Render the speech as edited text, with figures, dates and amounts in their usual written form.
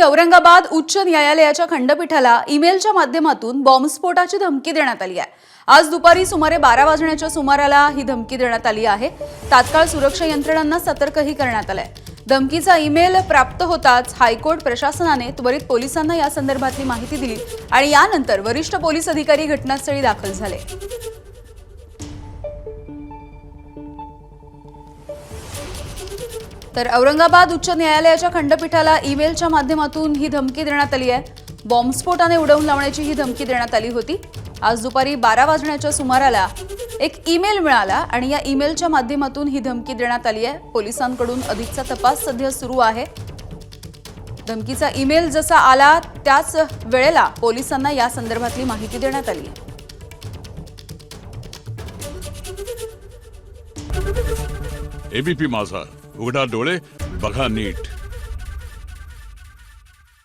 औरंगाबाद उच्च न्यायालयाच्या खंडपीठाला ईमेलच्या माध्यमातून बॉम्बस्फोटाची धमकी देण्यात आली आहे। आज दुपारी सुमारे 12 वाजण्याच्या सुमाराला ही धमकी देण्यात आली आहे। तात्काळ सुरक्षा यंत्रणांना सतर्कही करण्यात आलंय। धमकीचा ईमेल प्राप्त होताच हायकोर्ट प्रशासनाने त्वरित पोलिसांना या संदर्भातली माहिती दिली आणि यानंतर वरिष्ठ पोलीस अधिकारी घटनास्थळी दाखल झाले। तर औरंगाबाद उच्च न्यायालयाच्या खंडपीठाला ईमेलच्या माध्यमातून ही धमकी देण्यात आली आहे। बॉम्बस्फोटाने उडवून लावण्याची ही धमकी देण्यात आली होती। आज दुपारी 12 वाजण्याच्या सुमाराला एक ईमेल मिळाला आणि या ईमेलच्या माध्यमातून ही धमकी देण्यात आली आहे। पोलिसांकडून अधिकचा तपास सध्या सुरू आहे। धमकीचा ईमेल जसा आला त्याच वेळेला पोलिसांना या संदर्भातली माहिती देण्यात आली आहे। एबीपी माझा, उघडा डोळे बघा नीट।